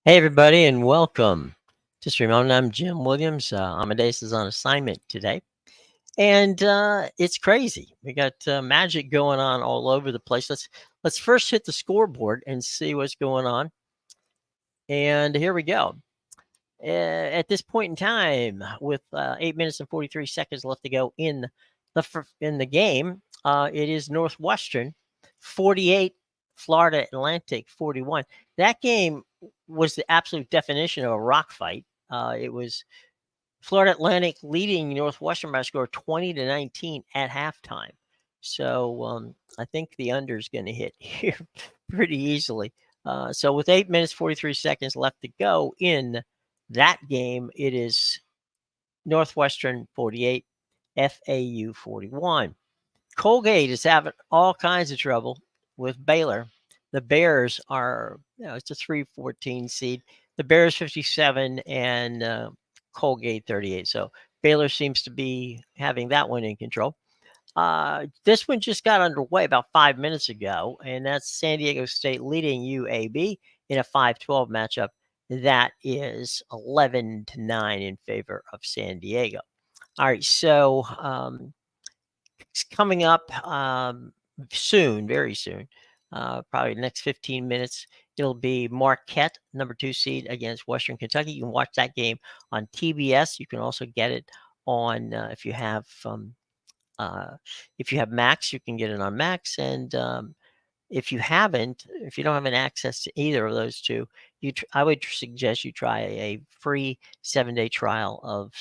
Hey, everybody, and welcome. Just a reminder, I'm Jim Williams. Amadeus is on assignment today, and it's crazy. We got magic going on all over the place. Let's first hit the scoreboard and see what's going on. And here we go. At this point in time, with 8 minutes and 43 seconds left to go in the game, it is Northwestern 48, Florida Atlantic 41. That game was the absolute definition of a rock fight. It was Florida Atlantic leading Northwestern by a score of 20-19 at halftime. So I think the under is going to hit here pretty easily. So with 8 minutes 43 seconds left to go in that game, it is Northwestern 48, FAU 41. Colgate is having all kinds of trouble with Baylor. The Bears are, it's a 3-14 seed. The Bears 57 and Colgate 38. So Baylor seems to be having that one in control. This one just got underway about 5 minutes ago, and that's San Diego State leading UAB in a 5-12 matchup. That is 11-9 in favor of San Diego. All right, so it's coming up soon, very soon, probably the next 15 minutes. It'll be Marquette, number 2 seed against Western Kentucky. You can watch that game on TBS. You can also get it on if you have Max, you can get it on Max. And if you don't have an access to either of those two, I would suggest you try a free 7-day trial of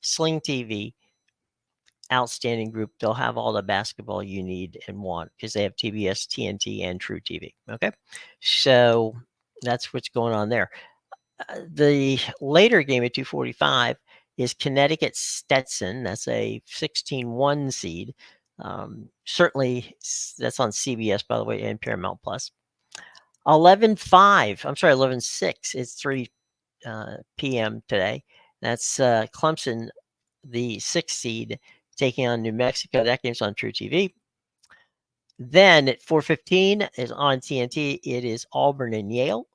Sling TV. Outstanding group. They'll have all the basketball you need and want because they have TBS, TNT, and True TV. Okay, so that's what's going on there. The later game at 2:45 is Connecticut Stetson. That's a 16-1 seed. Certainly, that's on CBS, by the way, and Paramount Plus. 11-5. I'm sorry, 11-6. It's 3 p.m. today. That's Clemson, the 6th seed, taking on New Mexico. That game's on True TV. Then at 4:15 is on TNT. It is Auburn and Yale.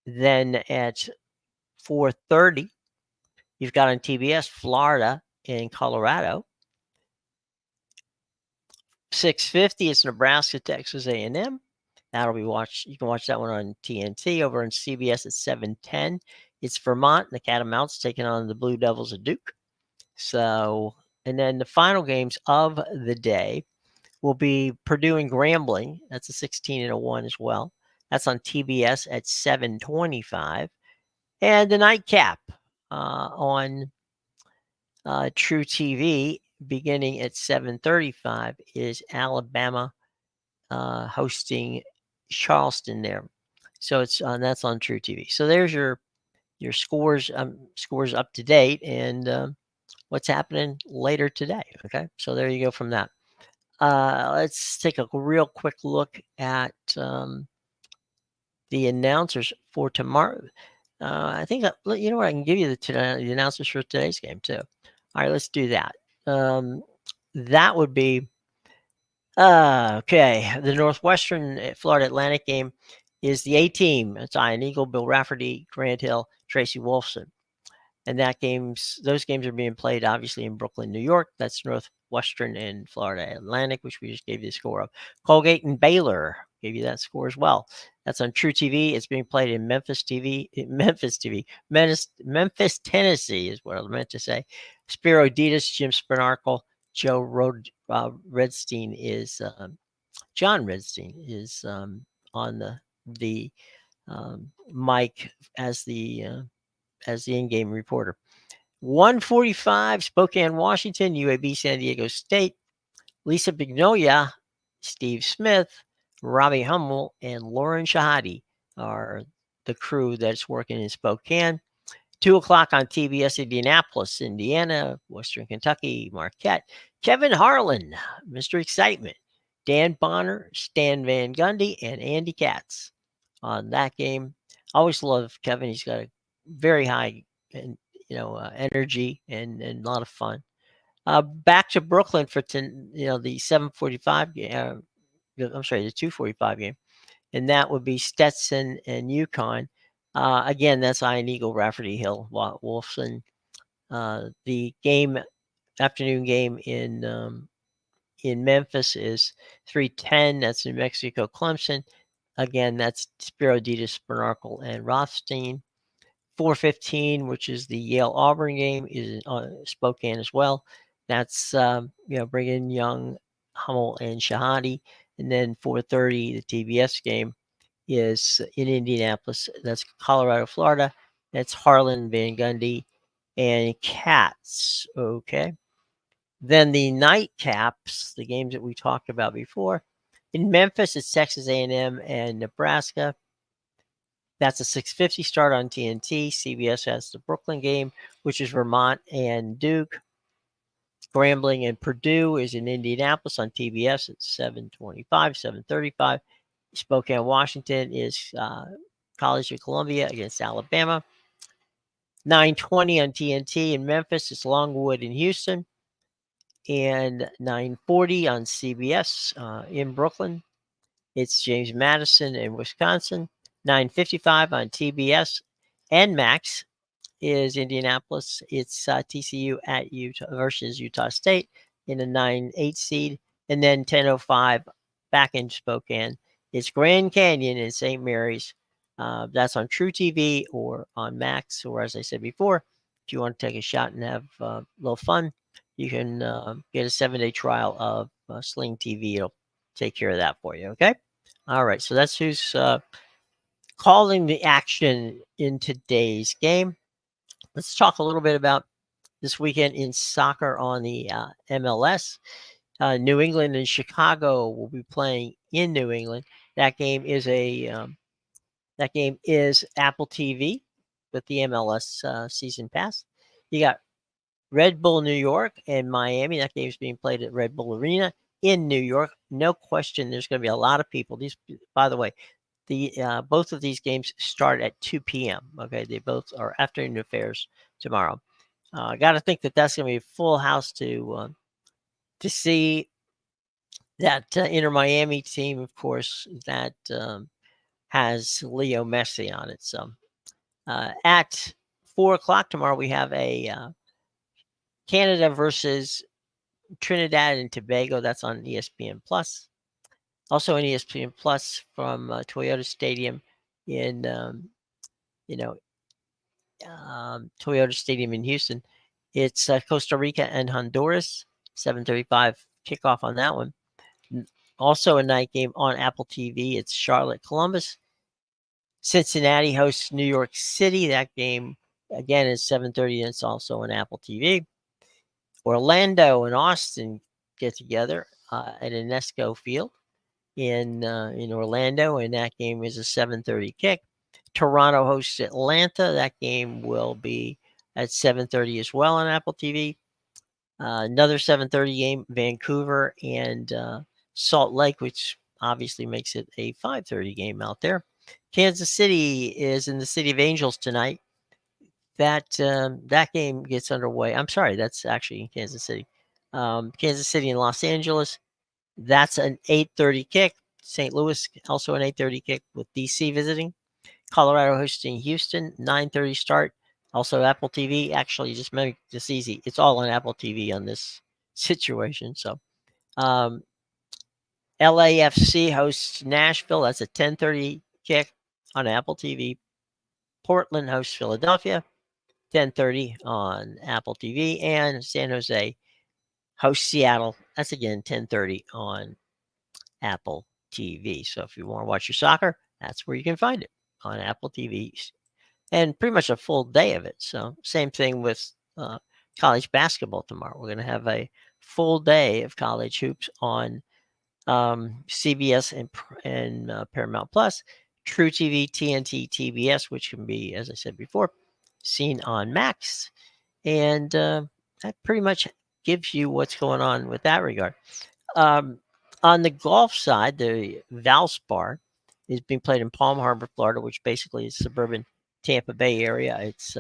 Then at 4:30, you've got on TBS Florida and Colorado. 6:50 is Nebraska, Texas A&M. That'll be watched. You can watch that one on TNT. Over on CBS at 7:10. It's Vermont and the Catamounts taking on the Blue Devils of Duke. So, and then the final games of the day will be Purdue and Grambling. That's a 16-1 as well. That's on TBS at 7:25. And the nightcap on True TV beginning at 7:35 is Alabama hosting Charleston there. So that's on True TV. So there's your scores up to date and what's happening later today. Okay, so there you go from that. Let's take a real quick look at the announcers for tomorrow. I think you know what, I can give you the announcers for today's game too. All right, let's do that. That would be okay. The Northwestern Florida Atlantic game is the A team. It's Ian Eagle, Bill Rafferty, Grant Hill, Tracy Wolfson. And those games are being played obviously in Brooklyn, New York. That's Northwestern and Florida Atlantic, which we just gave you the score of. Colgate and Baylor gave you that score as well. That's on True TV. It's being played in Memphis, Tennessee is what I meant to say. Spiro Ditas, Jim Spanarkel, Redstein is John Redstein is on the mic as the in-game reporter. 1:45, Spokane, Washington, UAB, San Diego State. Lisa Bignoia, Steve Smith, Robbie Hummel, and Lauren Shahadi are the crew that's working in Spokane. 2 o'clock on TBS, Indianapolis, Indiana, Western Kentucky, Marquette. Kevin Harlan, Mr. Excitement. Dan Bonner, Stan Van Gundy, and Andy Katz on that game. I always love Kevin. He's got a very high and energy and a lot of fun. Back to Brooklyn for the 7:45 game. I'm sorry, the 2:45 game. and that would be Stetson and Yukon. Again, that's Iron Eagle, Rafferty Hill, Wolfson. The afternoon game in Memphis is 3:10. That's New Mexico, Clemson. Again, that's Spiro Ditas, Sparnacle, and Rothstein. 4:15, which is the Yale Auburn game, is in Spokane as well. That's Brigham Young, Hummel, and Shahadi. And then 4:30, the TBS game is in Indianapolis. That's Colorado, Florida. That's Harlan, Van Gundy, and Cats. Okay. Then the nightcaps, the games that we talked about before. In Memphis, it's Texas A&M and Nebraska. That's a 6:50 start on TNT. CBS has the Brooklyn game, which is Vermont and Duke. Grambling and Purdue is in Indianapolis on TBS at 7:25, 7:35. Spokane, Washington is College of Columbia against Alabama. 9:20 on TNT in Memphis. It's Longwood in Houston. And 9:40 on CBS in Brooklyn. It's James Madison in Wisconsin. 9:55 on TBS and Max is Indianapolis. It's TCU at Utah versus Utah State in a 9-8 seed. And then 10:05 back in Spokane. It's Grand Canyon in St. Mary's. That's on True TV or on Max, or as I said before, if you want to take a shot and have a little fun, you can get a 7-day trial of Sling TV. It'll take care of that for you. Okay. All right. So that's who's calling the action in today's game. Let's talk a little bit about this weekend in soccer on the MLS. New England and Chicago will be playing in New England. That game is Apple TV with the MLS season pass. You got Red Bull New York and Miami. That game is being played at Red Bull Arena in New York. No question, there's going to be a lot of people. These, by the way, both of these games start at 2 p.m. Okay, they both are afternoon affairs tomorrow. I got to think that that's going to be a full house to see that Inter Miami team, of course, that has Leo Messi on it. So at 4:00 tomorrow, we have a Canada versus Trinidad and Tobago. That's on ESPN Plus. Also on ESPN Plus from Toyota Stadium in Toyota Stadium in Houston. It's Costa Rica and Honduras. 7:35 kickoff on that one. Also a night game on Apple TV. It's Charlotte Columbus. Cincinnati hosts New York City. That game again is 7:30, and it's also on Apple TV. Orlando and Austin get together at Enesco Field in Orlando, and that game is a 7:30 kick. Toronto hosts Atlanta. That game will be at 7:30 as well on Apple TV. Another 7:30 game, Vancouver and Salt Lake, which obviously makes it a 5:30 game out there. Kansas City is in the City of Angels tonight. That game gets underway. I'm sorry, that's actually in Kansas City. Kansas City and Los Angeles. That's an 8:30 kick. St. Louis also an 8:30 kick with DC visiting. Colorado hosting Houston, 9:30 start. Also Apple TV. Actually, just make this easy. It's all on Apple TV on this situation. So LAFC hosts Nashville. That's a 10:30 kick on Apple TV. Portland hosts Philadelphia, 10:30 on Apple TV. And San Jose hosts Seattle. That's again 10:30 on Apple TV. So if you want to watch your soccer, that's where you can find it on Apple TV. And pretty much a full day of it. So same thing with college basketball tomorrow. We're going to have a full day of college hoops on CBS and Paramount Plus, True TV, TNT, TBS, which can be, as I said before, seen on Max. And that pretty much gives you what's going on with that regard. On the golf side, the Valspar is being played in Palm Harbor, Florida, which basically is suburban Tampa Bay area. It's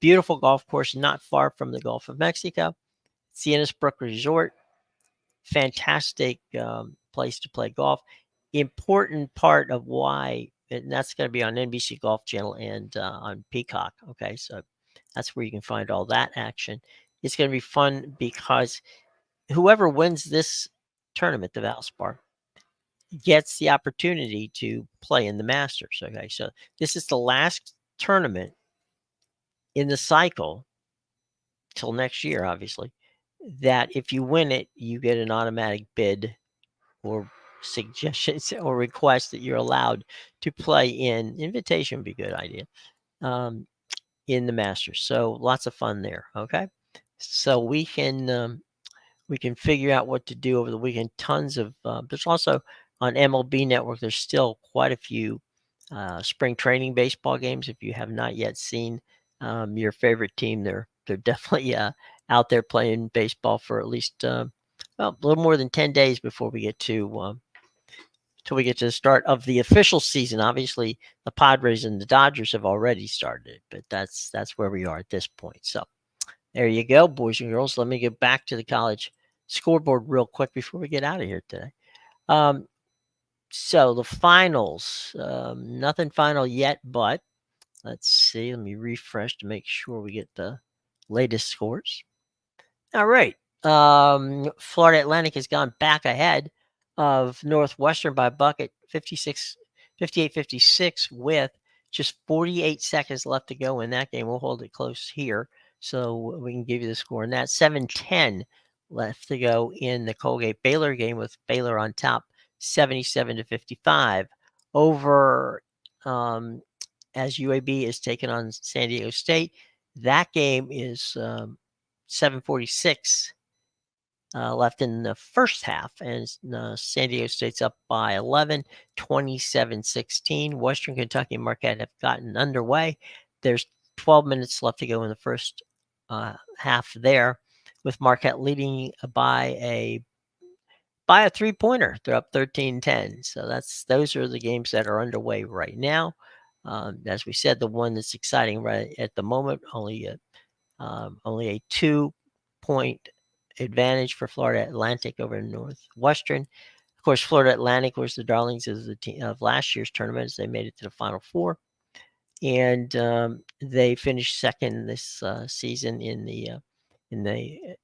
beautiful golf course, not far from the Gulf of Mexico. Sienna Brook Resort, fantastic place to play golf. important part of why, and that's going to be on NBC Golf Channel and on Peacock. Okay, so that's where you can find all that action. It's going to be fun because whoever wins this tournament, the Valspar, gets the opportunity to play in the Masters. Okay, so this is the last tournament in the cycle till next year, obviously, that if you win it, you get an automatic bid or suggestions or requests that you're allowed to play in. Invitation would be a good idea in the Masters. So lots of fun there. Okay, so we can figure out what to do over the weekend. Tons of there's also on MLB Network. There's still quite a few spring training baseball games. If you have not yet seen your favorite team, they're definitely out there playing baseball for at least well, a little more than 10 days before we get to till we get to the start of the official season. Obviously, the Padres and the Dodgers have already started, but that's where we are at this point. So there you go, boys and girls. Let me get back to the college scoreboard real quick before we get out of here today. So the finals, nothing final yet, but let's see. Let me refresh to make sure we get the latest scores. All right. Florida Atlantic has gone back ahead of Northwestern by a bucket, 58-56, with just 48 seconds left to go in that game. We'll hold it close here so we can give you the score. And that's 7:10 left to go in the Colgate Baylor game, with Baylor on top, 77-55. Over as UAB is taking on San Diego State. That game is 7:46 left in the first half, and San Diego State's up by 11, 27-16. Western Kentucky and Marquette have gotten underway. There's 12 minutes left to go in the first half there, with Marquette leading by a 3-pointer. They're up 13-10. So those are the games that are underway right now. As we said, the one that's exciting right at the moment, only a 2-point advantage for Florida Atlantic over Northwestern. Of course, Florida Atlantic was the darlings of of last year's tournament, as they made it to the Final Four, and they finished second this season in the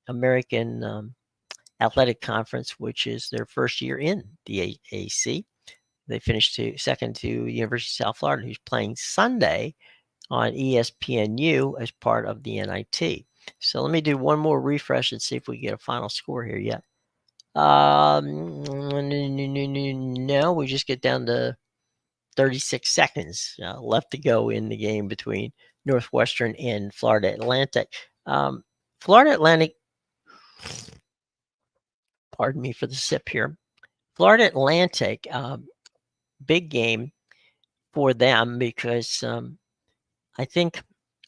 American Athletic Conference, which is their first year in the AAC. They finished second to University of South Florida, who's playing Sunday on ESPNU as part of the NIT. So let me do one more refresh and see if we get a final score here yet. No, we just get down to 36 seconds left to go in the game between Northwestern and Florida Atlantic. Florida Atlantic, pardon me for the sip here. Florida Atlantic, big game for them because I think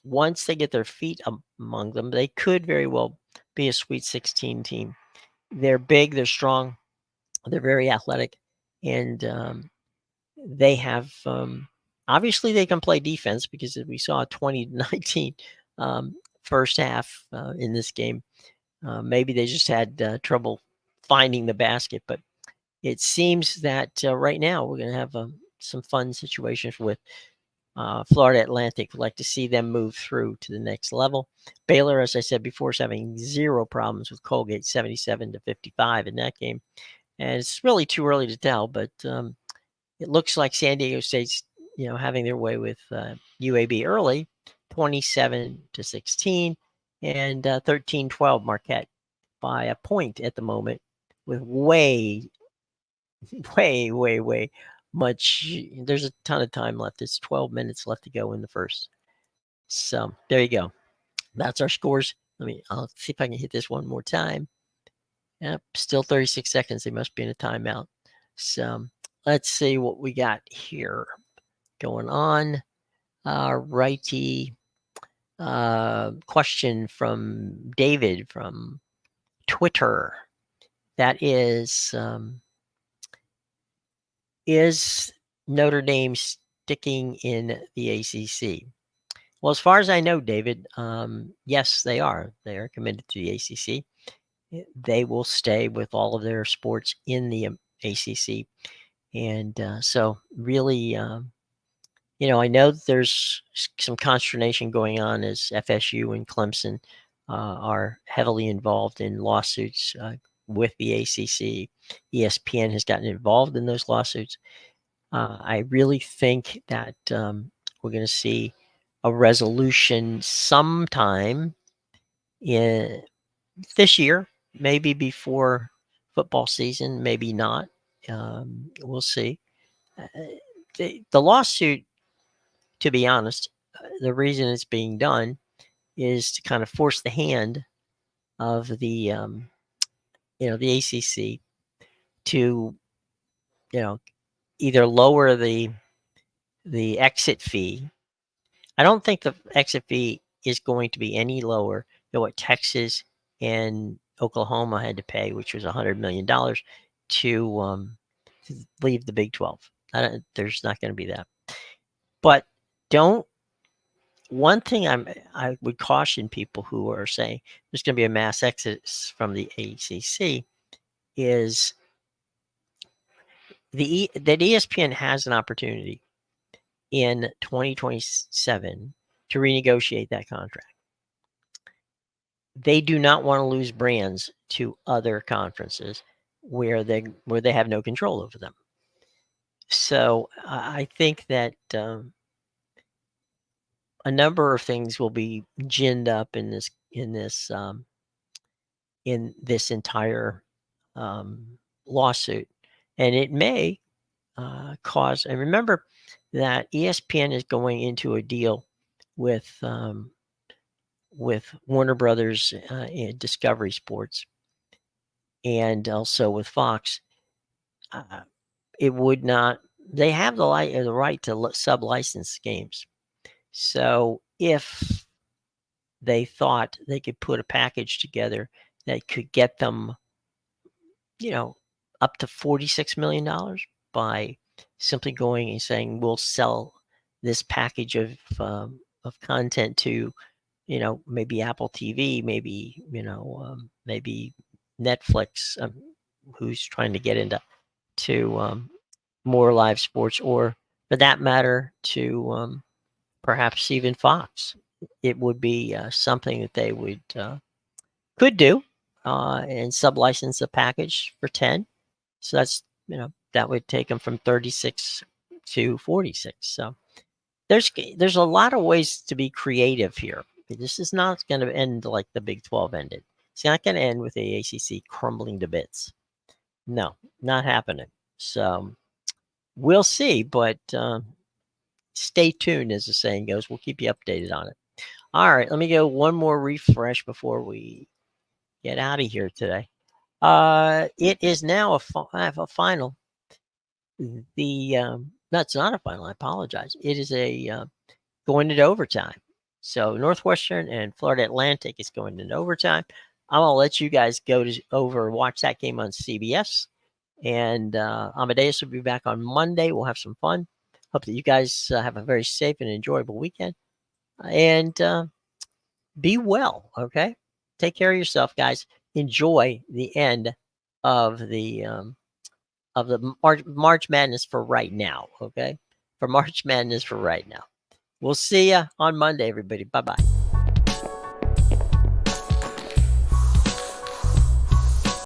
once they get their feet among them, they could very well be a Sweet 16 team. They're big, they're strong, they're very athletic, and they have obviously they can play defense, because we saw a 20-19 first half in this game. Maybe they just had trouble finding the basket, but it seems that right now we're going to have some fun situations with Florida Atlantic. Would like to see them move through to the next level. Baylor, as I said before, is having zero problems with Colgate, 77-55 in that game. And it's really too early to tell, but it looks like San Diego State's, having their way with UAB early, 27-16, and 13-12 Marquette by a point at the moment, with way much. There's a ton of time left. It's 12 minutes left to go in the first. So there you go. That's our scores. I'll see if I can hit this one more time. Yep, still 36 seconds. They must be in a timeout. So let's see what we got here going on. Righty. Question from David from Twitter. That is Notre Dame sticking in the ACC? Well, as far as I know, David, yes, they are. They are committed to the ACC. They will stay with all of their sports in the ACC. And so really, I know that there's some consternation going on as FSU and Clemson are heavily involved in lawsuits with the ACC. ESPN has gotten involved in those lawsuits. I really think that we're going to see a resolution sometime in this year, maybe before football season, maybe not. We'll see. The lawsuit, to be honest, the reason it's being done is to kind of force the hand of the ACC to either lower the exit fee. I don't think the exit fee is going to be any lower than what Texas and Oklahoma had to pay, which was $100 million to leave the Big 12. There's not going to be that. But one thing I would caution people who are saying there's going to be a mass exodus from the ACC is that ESPN has an opportunity in 2027 to renegotiate that contract. They do not want to lose brands to other conferences where they have no control over them. So I think that a number of things will be ginned up in this entire lawsuit, and it may cause. And remember that ESPN is going into a deal with Warner Brothers and Discovery Sports, and also with Fox. It would not. They have the right to sub-license games. So if they thought they could put a package together that could get them, up to $46 million by simply going and saying, we'll sell this package of content to, maybe Apple TV, maybe, maybe Netflix, who's trying to get into more live sports, or for that matter, to perhaps even Fox. It would be something that they would could do and sub-license a package for 10. So that's that would take them from 36 to 46. So there's a lot of ways to be creative here. This is not going to end like the Big 12 ended. It's not going to end with the ACC crumbling to bits. No, not happening. So we'll see, but stay tuned, as the saying goes. We'll keep you updated on it. All right, let me go one more refresh before we get out of here today. It is now a final. That's not a final. I apologize. It is a going into overtime. So Northwestern and Florida Atlantic is going into overtime. I'm gonna let you guys go watch that game on CBS. And Amadeus will be back on Monday. We'll have some fun. Hope that you guys have a very safe and enjoyable weekend. And be well, okay? Take care of yourself, guys. Enjoy the end of the March Madness for right now, okay? For March Madness for right now. We'll see you on Monday, everybody. Bye-bye.